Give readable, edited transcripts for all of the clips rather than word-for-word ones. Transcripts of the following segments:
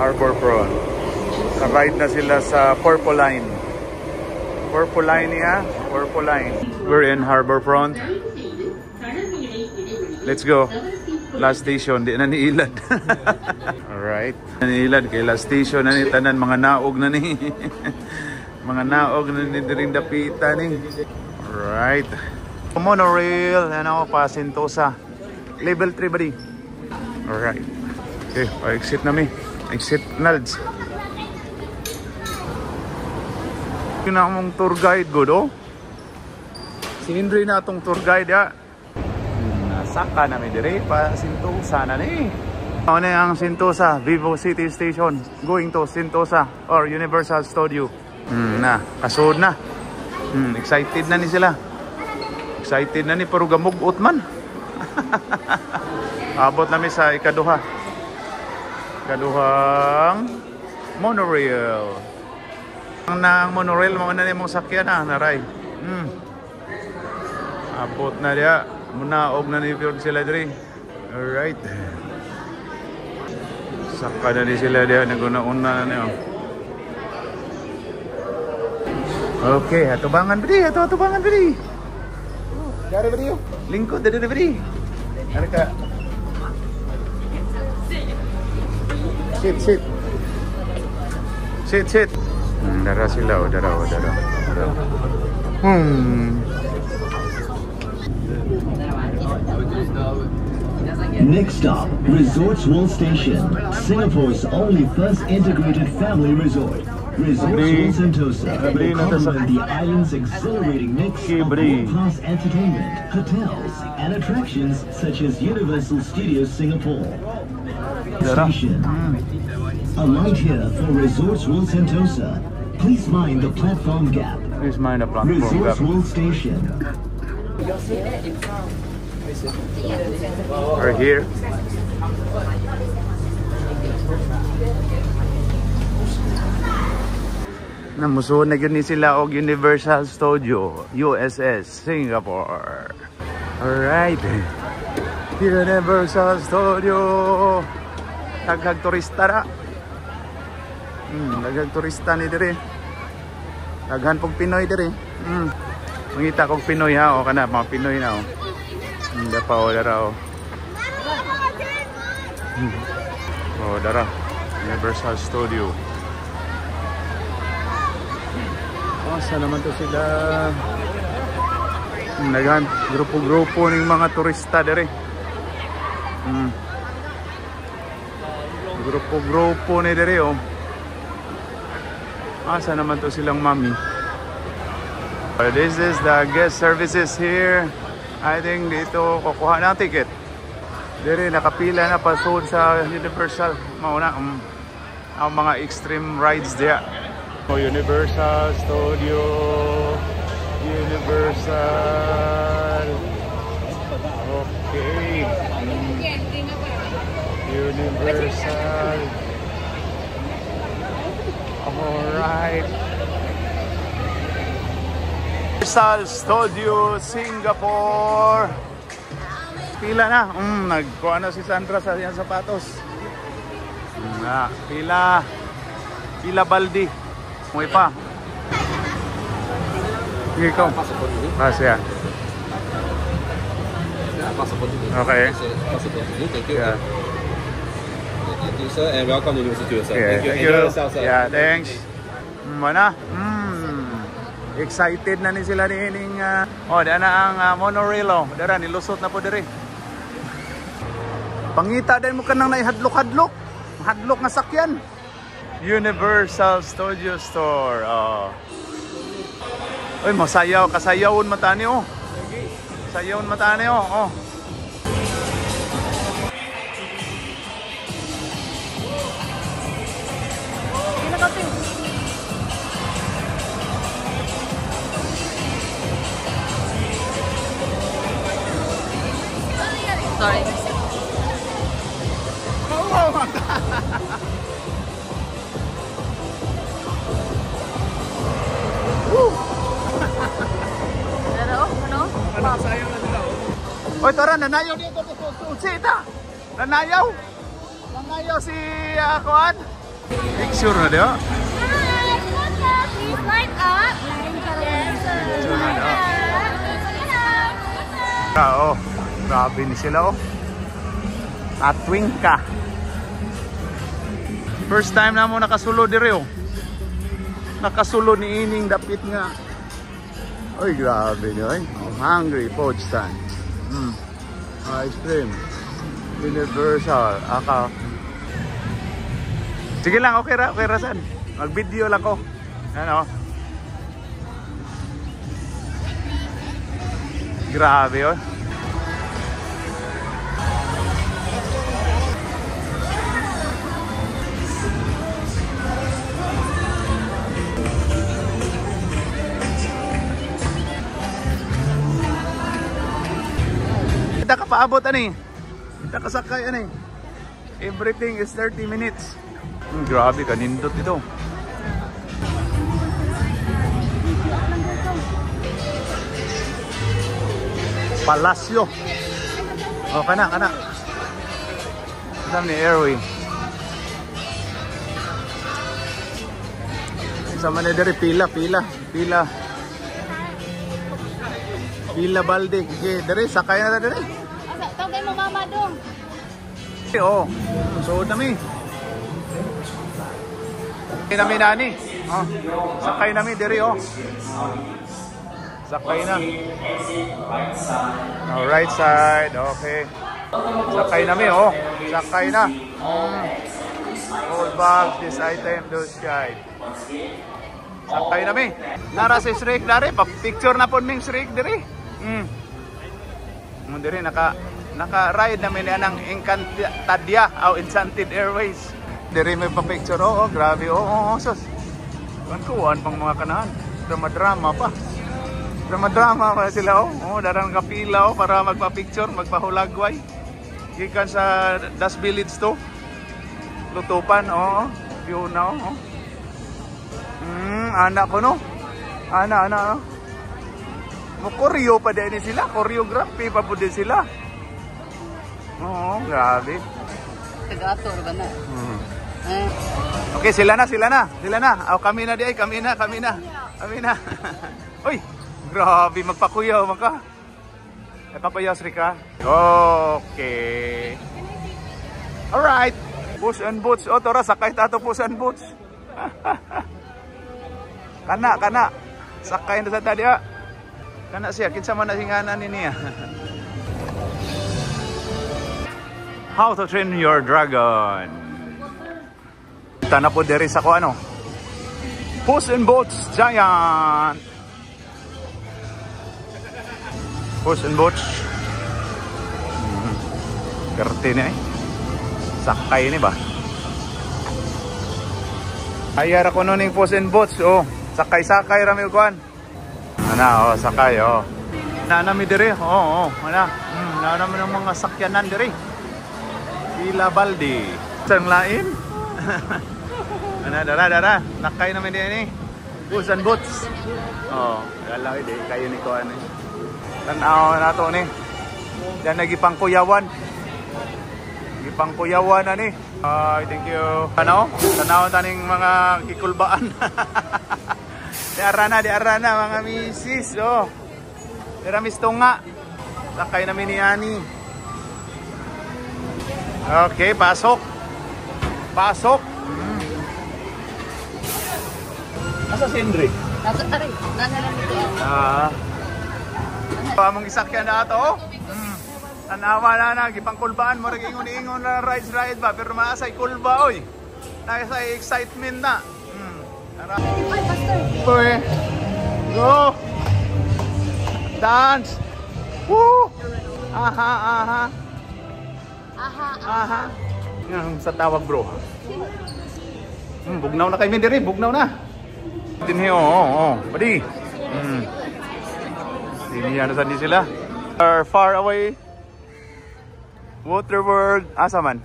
Harbor Front. Ride na sila sa Purple Line. Purple Line niya, Purple Line. We're in Harbor Front. Let's go. Last station, di na niilad. Alright. Niilad kay last station na ni tanan mga naog na ni. Mga naog na ni diring dapita ni. Alright. Monorail, yan ako pa Sentosa. Level 3 buddy. Alright. Okay, exit na mi. Exit Nalds. Yun na mong tour guide good oh. Sinindri na itong tour guide ya. Nasaka na may dire pa Sentosa na ni. Ano na ang Sentosa, Vivo City Station. Going to Sentosa or Universal Studio. Na, kasood na. Excited na ni sila. Excited na ni pero gamugot man. Abot namin sa ikaduhang monorail. Ang monorail mo na mong sakyan na naray. Abot na dia. Munaog na ni Fjord sila diri. Alright. Saka na di sila dia naguna-una na niyo. Okay, atubangan beri, atubangan beri. Dari beri. Lingkod dari beri. Ada ka. Sit. Darah sila, darah. Next stop, Resorts World Station, Singapore's only first integrated family resort. Resorts World Sentosa will complement the island's exhilarating mix of world-class entertainment, hotels, and attractions such as Universal Studios Singapore. Station. Alight here for Resorts World Sentosa. Please mind the platform gap. Please mind the platform gap. Resorts World Station. We're here. Namusuon na yun ni sila og Universal Studio USS Singapore. Alright. Universal Studio. Daghang turista ra. Daghang turista ni dire. Daghan pong Pinoy dire. Mangita kong Pinoy ha o kana mga Pinoy na o. Dapaw dara o. Dara. Universal Studio. Saan naman to sila? Naghan, grupo-grupo ng mga turista dire. Grupo-grupo ni dire oh. Saan naman to silang mami? This is the guest services here. I think dito kukuha ng ticket. Dire nakapila na pasod sa Universal. Mauna ang mga extreme rides diya. Universal Studio, Universal. Okay. Universal. Alright. Universal Studio Singapore. Pila na. Nagkuha na si Sandra sa iyang sapatos. Pila baldi. May pa. Sige ko. Siya. Okay. Thank you. Yeah. Thank you, sir, and welcome to Universal Studios, sir. Yeah, Thank you. Enjoy yourself, sir. Yeah, thanks. Mana? Excited na ni sila nining dana ang monorail oh. Dara nilusot na po diri. Pangita din mo kanang naihadlok-hadlok. Hadlok nga sakyan. Universal Studio Store. Uy, masayaw, kasayawon matani oh. Sayawon matani oh. Sorry. Oy, tara, nanayaw dito. Sita. Nanayaw si Kuan. Picture na diyo. Please light up. Picture na diyo. Oh, grabe ni sila oh. Atwing ka. First time na mo nakasulo diri oh. Nakasulo ni ining dapit nga. Oy, grabe niyo eh. I'm hungry, poach time. Ice cream. Universal. Aka. Sige lang, okay ra san. Mag-video lang ko. Ano? Grabe oh. Kita ka paabot ani. Kita ka sakay ani. Everything is 30 minutes. Grabe ka nindot ito. Palasyo. Oh, kana. Kasam ni Airway. Sama na dari pila balde. Okay, dari sakay na dari. Tawagay mo mama dong. Oh, suod nami. Sakay nami nani. Oh, sakay nami dari oh. Sakay na. Oh, right side. Okay. Sakay nami oh. Sakay na. Old bags, this item, those guys. Sakay nami. Nara si Shrek dari. Picture na po ming Shrek dari. Diri naka-ride namin yan ng Encantadia o Enchanted Airways. Diri may pa-picture. Oh, grabe. Oh, sus. Kuwan pang mga kanahan. Drama pa. Drama pa sila oh. Darang kapila oh para magpa-picture, magpahulagway. Gikan sa Das Village to. Lutupan oh. Yun na oh. Anak ko no. Anak oh. Mo-koreo pa din sila, choreography pa po din sila. Oo, grabe. Tagator ba na? Okay, sila na. Oh, kami na. Uy, grabe, magpakuyaw ka. Pakuyaw, Srika. Okay. Alright. Puss and boots. O, tora, sakay tato puss and boots. Kana. Sakay na sa tadi, Kana siya, kinsa man na singanan niya. How to train your dragon. Tana po diri sa ko ano. Puss and Boots Giant. Puss and Boots. Karte ni sakay ni ba? Ayara ko nuning Puss and Boots oh. Sakay rami kuan. Ana, sakay, Nanami diri, ana. Nanami ng mga sakyanan diri. Pila balde. Sang lain. Ana, dara. Nakay namin din Puss and Boots. Lalaki di kayo ni ko ano. Tanaw na to ni. Yan nagipangkuyawan. Gipangkuyawan ani. Thank you. Ano? Tanaw taning mga kikulbaan. Di arana mga misis Dira mistunga. Sakay namin ni Ani. Okay, pasok. Asa si Indri? Nasa taray. Nanalang ito. Among isakyan na ato Tanawa na gipangkulbaan mo rin ingon na ride ba pero maasay kulba oy. Nasa excitement na. Ay, Pastor. Boy. Go. Dance. Woo. Aha. Yang sa tawag bro. Bugnaw na kay Mindiri, bugnaw na. Dinhi Padi. Sini ano sa sila? Are far away. Water World. Asa man?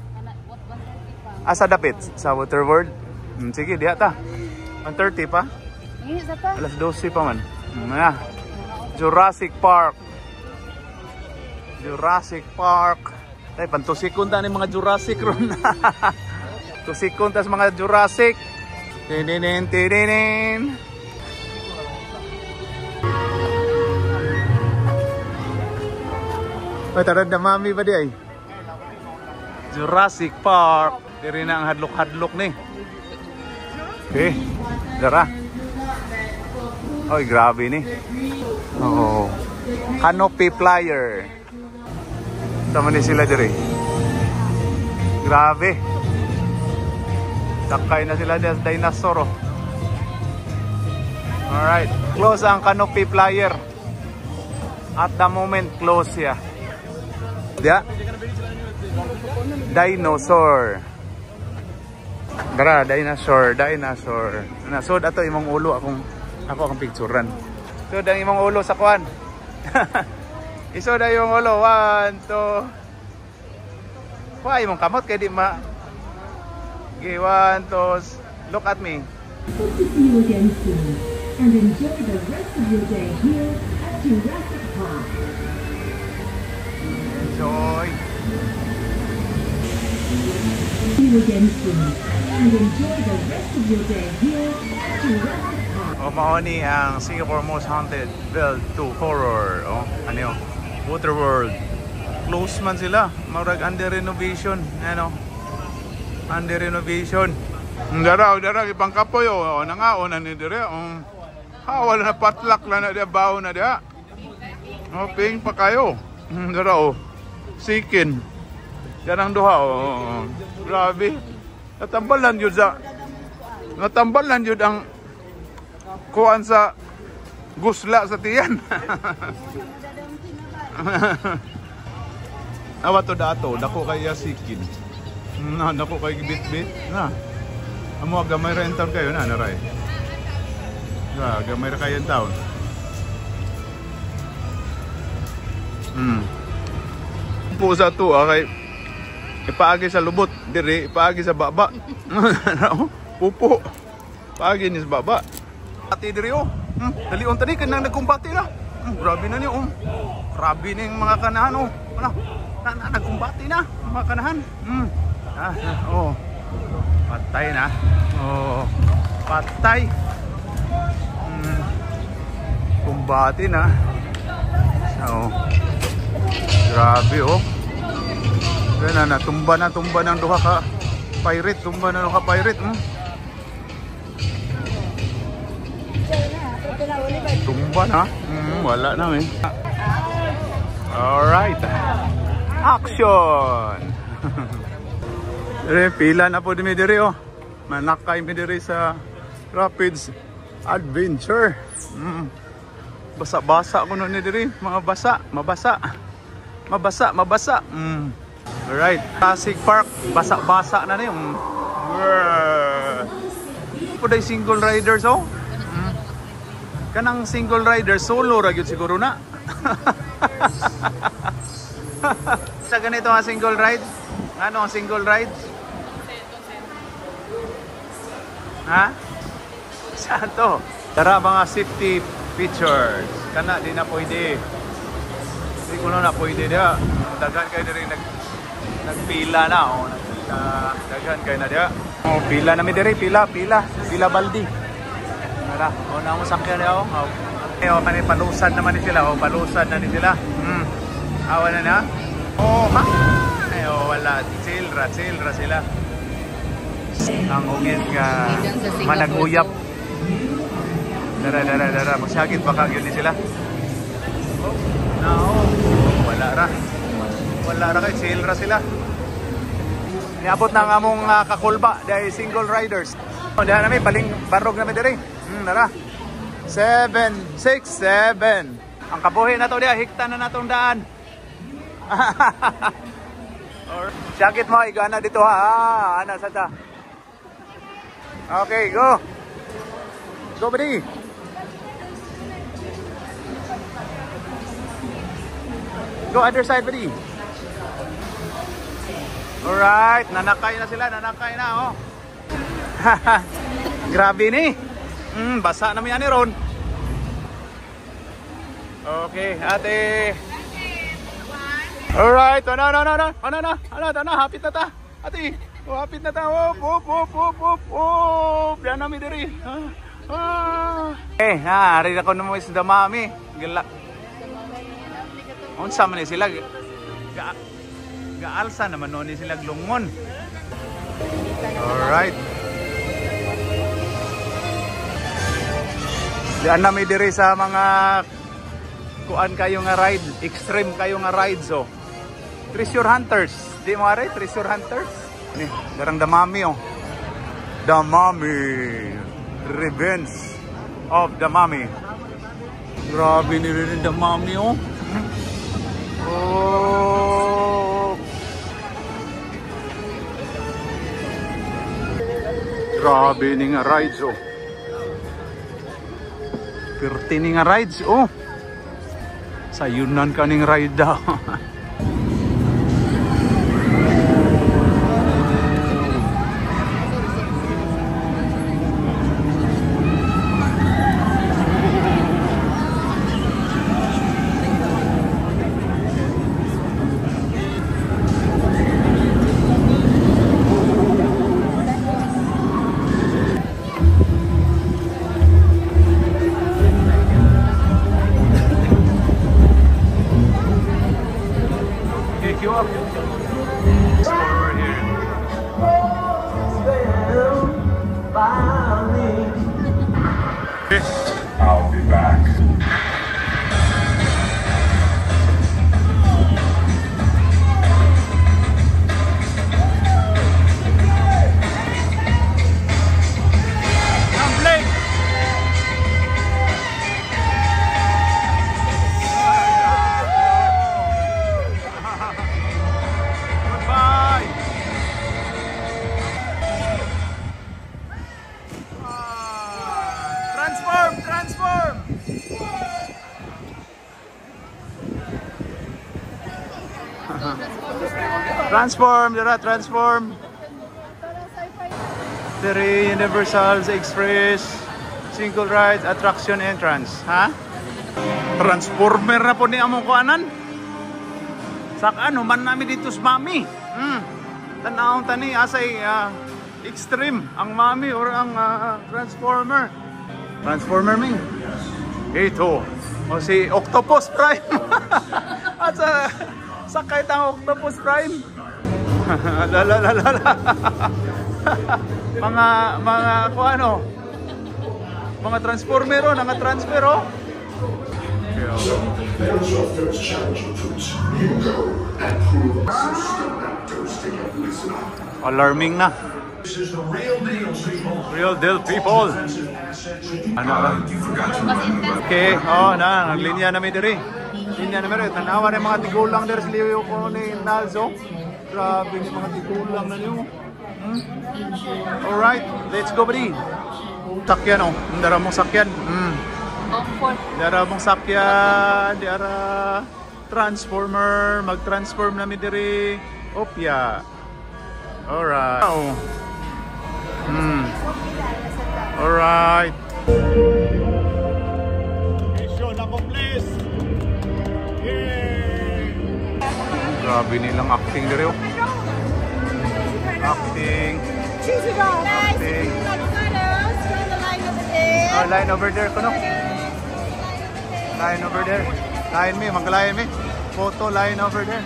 Asa dapit sa Water World? Sige, diha ta. 1:30 pa? Alas 12 pa man. Jurassic Park. Ay, pantusikon ta ni mga Jurassic ron. Tusikon tas mga Jurassic. Tininin, tininin. Ay, tarad na mami ba di ay? Jurassic Park. Diri na ang hadlok-hadlok ni. Okay, dara. Oy, grabe ni. Oh. Canopy Flyer. Sama ni sila diri. Grabe. Sakay na sila sa dinosaur. Oh. Alright, close ang Canopy Flyer. At the moment, close siya. Dia. Dinosaur. Dara, dinosaur. Nasod ato imong ulo akong picturean. So ang imong ulo sa kuan. Isod ay imong ulo. 1, 2. Kuha imong kamot kay di ma. Okay, 1, 2. Look at me. Hope to see you again soon and enjoy the rest of your day here at Jurassic Park. Enjoy. See you again soon and enjoy the rest of your day here at Jurassic Park. O maoni ang Singapore Most Haunted World 2 Horror. O, ano yun? Water World. Close man sila. Marag under renovation. Ano? Under renovation. Dara, ipang kapoy. O, nangaon na ni dire. Wala na patlak lang na dia. Bao na dia. O, ping pa kayo. Dara, o. Sikin. Yan ang duha. O, grabe. Natambalan yun ang kuan sa gusla sa tiyan. Awa to dato, dako kay sikin. Dako kay bit-bit. Amo gamay ra entaw kayo na naray. Gamay ra kayo entaw. Po sa to kay ipaagi sa lubot, diri ipaagi sa baba. Pupo. Paagi ni sa baba. Ati diri dalion tani kanang nagkumbati na. Grabe na niyo Grabe na yung mga kanahan Ano? Nagkumbati na mga kanahan. Patay na. Patay. Kumbati na. Grabe Kaya tumba ng duha ka pirate. Tumba na duha ka pirate. Tumba na. Wala na Alright. Action. Pila na po dimi diri Manakay mi diri sa Rapids Adventure. Basa-basa ko ni diri, mga mabasa. Alright, Jurassic Park, basa-basa na ni. Puday single riders Kanang single rider solo ra gyud siguro na. Sa ganito nga single ride? Ano ang single ride? Ha? Saan to? Tara mga safety features. Kana di na pwede. Di ko na pwede dia. Dagan kayo diri nagpila na Dagan kayo na dia. Pila na mi diri, pila baldi. Tara, na mo sakyan niya kani palusad naman ni sila. Palusad na ni sila. Awa na. Wala. Chillra sila. Ang ungit nga managuyap. Dara. Masyagit baka yun ni sila. Wala ra kay chillra sila. Niabot na nga mong kakulba dahil single riders. Diyan namin, baling barog namin diri. Dara. 7, 6, 7. Ang kabuhi na to diya, hikta na natong daan. Syakit mo, igana dito ha. Ana sa ta. Okay, go. Go, buddy. Go other side, buddy. Alright, nanakay na sila, nanakay na Grabe ni. Basa naman yan ni Ron. Okay, ate. Alright, ano, hapit na ta. Ate. Hapit na tayo. Diyan namin diri. Hari ako naman sa damami. Unsa man sila? Gaalsa naman noon sila glungon. Alright. Diyan namin diri sa mga kuan kayo nga ride. Extreme kayo nga ride. So, treasure hunters. Di mo are? Treasure hunters. Ini, darang Damami oh. Damami. Revenge of Damami. Grabe ni rin Damami oh. Oh. Grabe ni nga rides oh. Pirti ni nga rides oh. Sayunan ka ning ride daw. I'll be back. Transform. Dari Universal Express Single Ride Attraction Entrance. Ha? Transformer na po ni among kuanan. Saan human namin dito sa Mami. Tanawang tani asay extreme ang Mami or ang Transformer. Transformer ming. Ito. O si Octopus Prime. At sakay tang Octopus Prime. mga kuano. Mga Transformero, nanga-transfero. There's your first challenge, Toots. You go and prove those take up. Listen up. Alarming na. This is the real deal, people. Real deal, people. Ano ba? Okay, naglinya na may diri. Linya na meron. Tanawa na mga tigulang der sa liyo ko ni Nalzo. Grabe ni mga tigulang na niyo. Alright, let's go buddy. Sakyan oh, dara mong sakyan. Dara mong sakyan, dara Transformer, mag-transform na mi diri. Opya. Alright. Alright. Mission accomplished. Yay! Grabe nilang acting diri oh. Acting. Acting. Line over there kuno. Line over there. Line me, maglayan me. Photo line over there.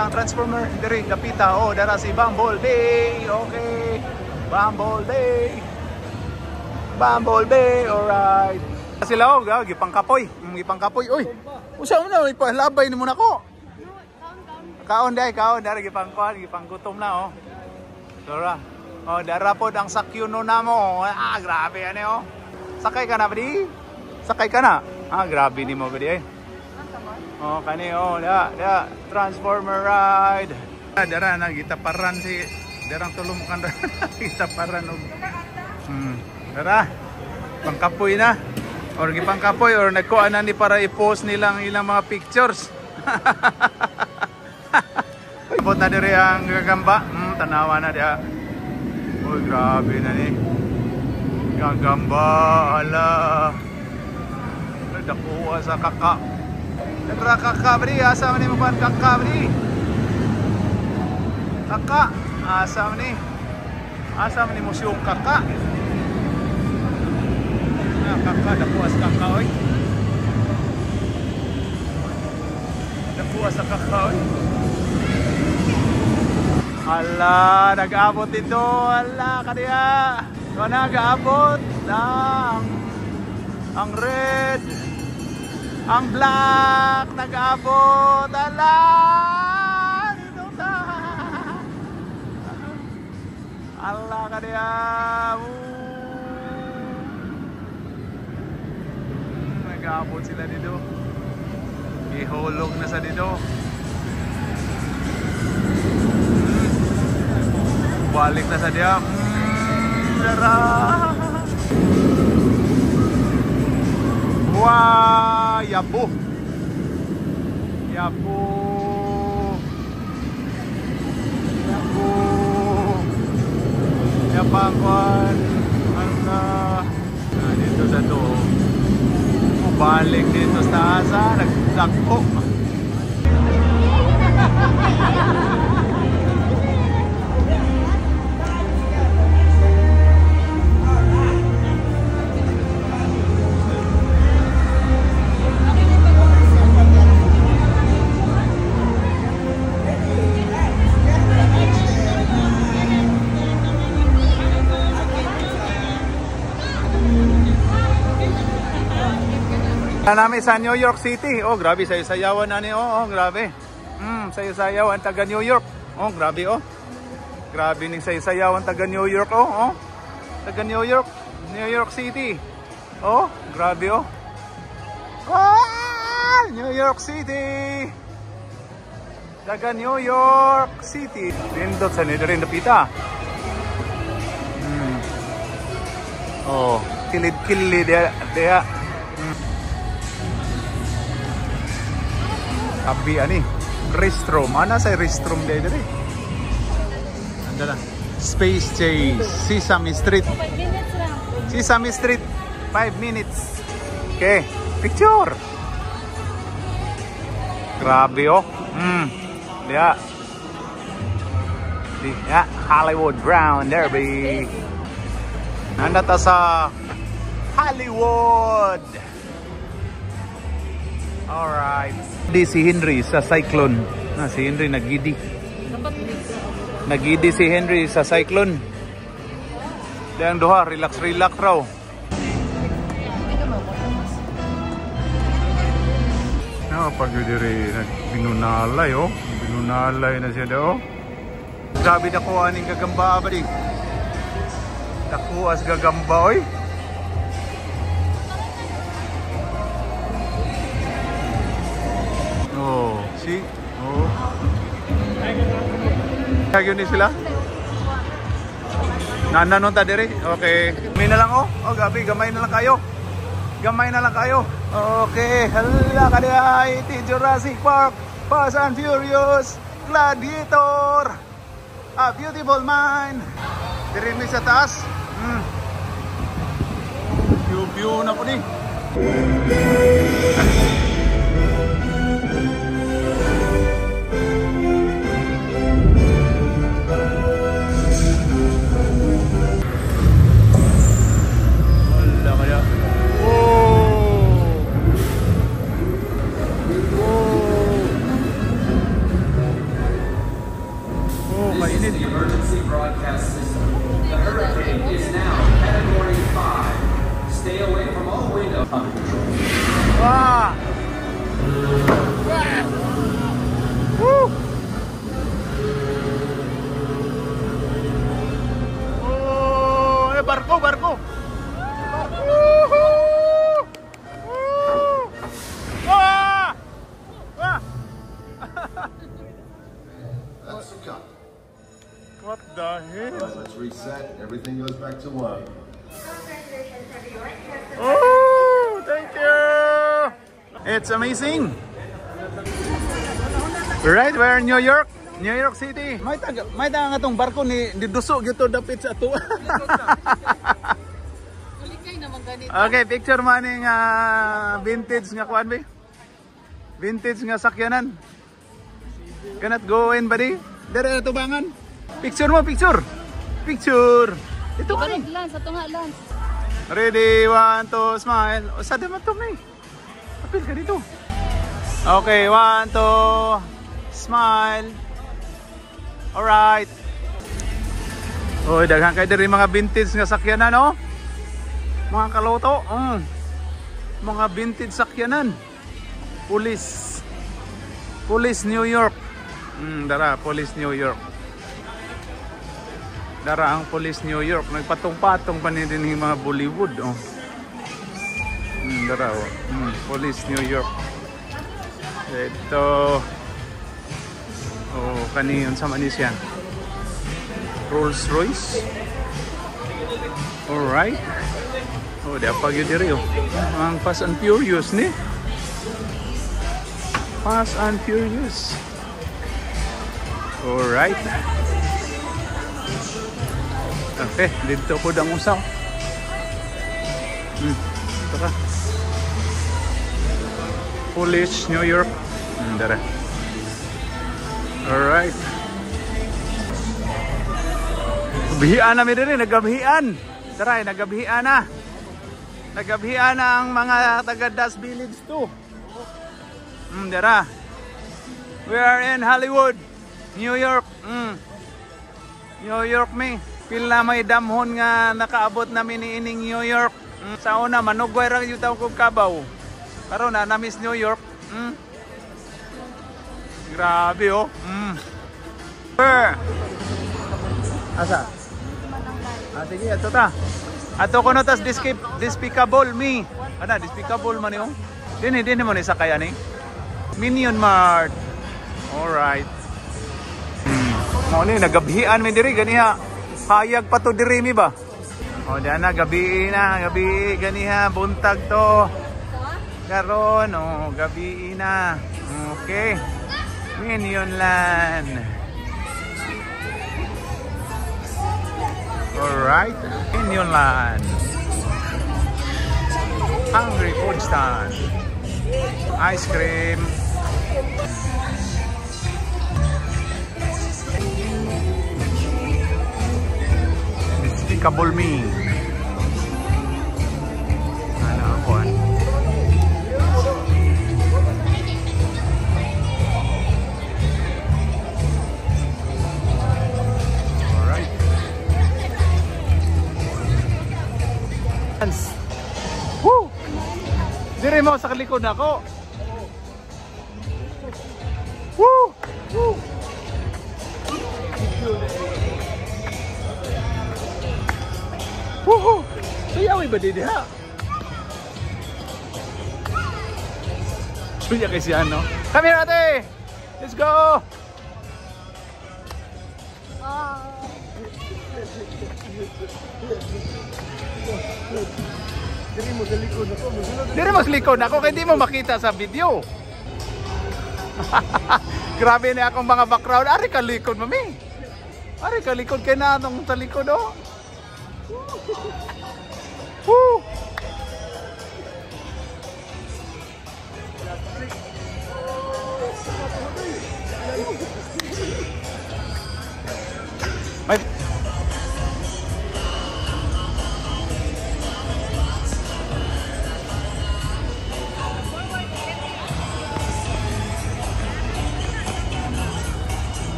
Ang Transformer diri kapita oh dara si Bumblebee. Okay. Bumblebee. Alright. Sila oh gipangkapoy. Gipangkapoy. Oy. Usa mo na ipalabay nimo nako. Kaon dari gipanggutom na oh. Dara. Oh dara pod ang sakyo no namo. Grabe ani oh. Sakay ka na badi? Sakay ka na. Grabe nimo badi eh. Oh, kani oh, da Transformer ride. Dara nagitaparan si darang tulumukan dara gitaparan og. Dara. Pangkapoy na. Or gipangkapoy or nagkuan na ni para i-post nilang ilang mga pictures. Nag-abot na diri ang gagamba. Tanawa na dia. Uy, grabe na ni. Gagamba, hala. Nagdakuha sa kaka. Nagra kaka, bri. Asa man ni mabuhan kaka, bri. Kaka. Asa man ni. Asa man ni museum kaka. Kaka, dakuha sa kaka, oy. Dakuha sa kaka, oy. Hala, nag-abot dito. Hala, kaniya. So, nag-abot ang red, ang black, nag-abot. Hala, dito ta. Hala, kaniya. Nag-abot sila dito. Ihulog na sa dito. Balik na sa dia. Wah, yabu. Yabu. Yabu. Yapangkuan. Nah, dito sa to. Balik dito sa asa. Nagdakpo. Namin sa New York City. Oh, grabe, sayo-sayawan na ni. Oh, grabe. Sayo-sayawan taga New York. Oh, grabe, oh. Grabe ning sayo-sayawan taga New York, oh. Taga New York, New York City. Oh, grabe, oh. Ah, New York City. Taga New York City. Pindot sa rin napita. Oh, kilid-kilid dia. Abi ani restroom. Ana sa restroom day diri. Anda na. Space Chase, Sesame Street. 5 minutes lang. Sesame Street, 5 minutes. Okay, picture. Grabe, oh. Dia. Dia Hollywood Ground Derby. Nanda ta sa Hollywood. Alright. Di si Henry sa Cyclone. Si Henry nagidi. Nagidi si Henry sa Cyclone. Diyan doha, relax raw. Pag diri binunalay, oh. Binunalay na siya daw. Grabe na ko aning gagamba ba di. Nakuha sa gagamba, oy. Oh, see? Oh. Kagyo ni sila? Nananon ta diri? Okay. Gamay na lang, oh. Oh, gabi, gamay na lang kayo. Gamay na lang kayo. Okay. Hala ka diya. Iti Jurassic Park. Fast and Furious. Gladiator. A Beautiful Mind. Diri mi sa taas. View na po ni. The emergency broadcast system. The hurricane is now Category 5. Stay away from all windows. Under control. Wah! Woo! Oh, barko. Barko! Wah! Wah! That's the cut. What the hell? Let's reset. Everything goes back to one. Oh, thank you. It's amazing. Right, we're in New York. New York City. May nga tong barko ni dusog gyud to dapit sa ato. Okay, picture man ning vintage nga kuan be. Vintage nga sakyanan. Cannot go in buddy. Dere tubangan. Picture mo, picture. Picture. Ito ka. Lance, ato nga lance. Ready, 1, 2, smile. O, sa damat to, may. Apil ka dito. Okay, 1, 2, smile. Alright. O, daghan kayo diri mga vintage nga sakyanan, no? Mga kaloto. Mga vintage sakyanan. Police. Police New York. Dara, Police New York. Dara ang Police New York. Nagpatong-patong pa din yung mga Bollywood. Oh. Dara, oh. Police New York. Ito. Oh, kaniyon sa manis yan. Rolls Royce. Alright. Oh, di apa yun diri, oh. Ang Fast and Furious ni. Fast and Furious. Alright. Okay, dito ko dang usaw. Ito ka. Police, New York. Dara. Alright. Gabihan na mi diri, nagabhian. Tara, nagabhian na. Nagabhian na ang mga taga Das Village too. Dara. We are in Hollywood, New York. New York me. Pila may damhon nga nakaabot namin ni ining New York. Sa una manugway ra yung taong kong kabaw. Karon na miss New York. Grabe oh. Asa? Sige, ato ta. Ato ko no tas Despicable Me. Ana, Despicable man yung. Dinhi mo ni sakay ani. Minion Mart. Alright. Mo ni nagabhian mi diri ganiha. Hayag pa to diri mi ba? O diyan na gabi ganiha buntag to. Karon gabi na. Okay. Minion Land. Alright. Minion Land. Hungry Food Stand. Ice cream. Despicable Me. Ano ako? Alright. Woo! Dire mo sa likod ako. Woo! Woo! Woohoo! Suyawi ba din ha? Suya kasi ano? Come here ate! Let's go! Diri mo sa likod ako kaya di mo makita sa video. Grabe na akong mga background. Ari ka likod mami. Ari ka likod kaya na anong sa likod oh. Woo!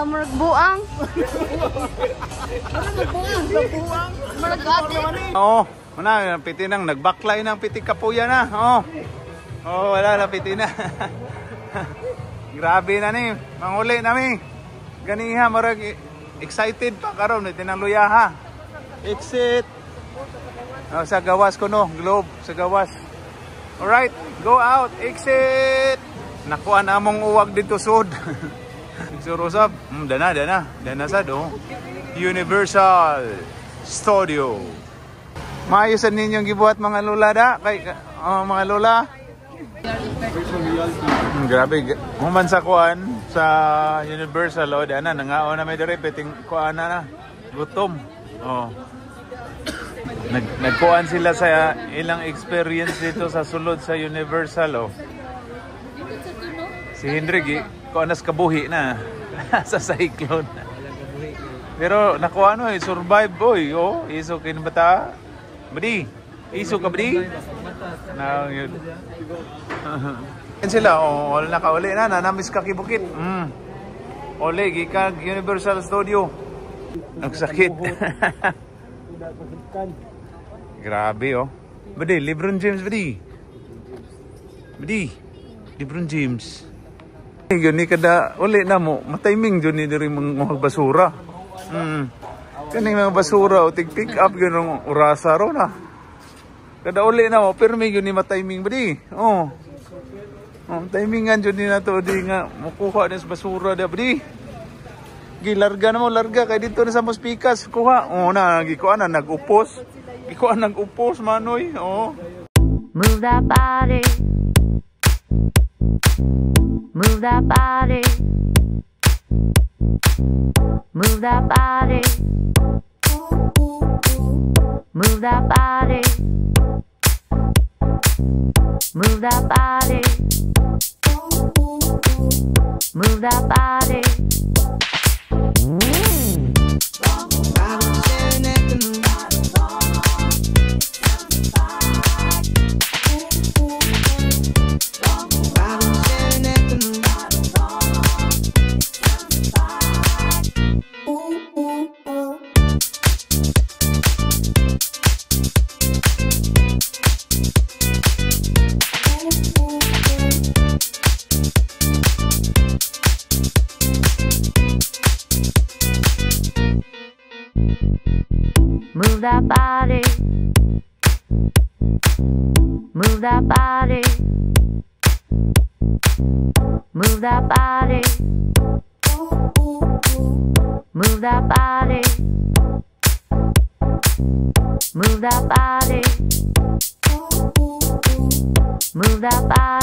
Murag buang. Murag ate. Oh, mana piti nang nagbaklay ng piti kapuya na. Oh, wala na piti na. Grabe na ni, manguli nami. Ganiha murag excited pa karon tinang luyaha. Exit. Sa gawas ko no, globe sa gawas. Alright, go out, exit. Nakuha na among uwag dito sud. Surusab, dana sad oh. Universal Studio. Maayosan ninyong gibuhat mga lola da kay mga lola. Grabe, human sa kuan sa Universal o dana nangaon na may dire peting kuan na gutom. Oh. Nagkuan sila sa ilang experience dito sa sulod sa Universal oh. Si Hendrik kuan nas kabuhi na sa cyclone. Pero nakuha ano survive boy oh, iso kin bata. Badi, iso ka badi? Na yun. Sila oh, wala nakauli na namiss ka kibukit. Ole gikag Universal Studio. Nagsakit. Grabe oh. Badi, LeBron James badi. Badi. LeBron James. Yun ni kada uli na mo, matiming dyan ni rin mga basura. Kaning mga basura o tig-pick up yun ang urasa ro na. Kada uli na mo, pero may yun ni matiming badi. Oh. Timingan dyan ni na to, di nga makuha na sa basura da badi. Gilarga na mo, larga kay dito na sa Mospikas. Kuha. Oh na, gikuha na, nag-upos. Gikuha nag-upos, manoy. Oh. Move that body. Move that body. Move that body. Move that body. Move that body. Move that body. Move that body. Move that body. Move that body. Move that body. Move that body. Move that body.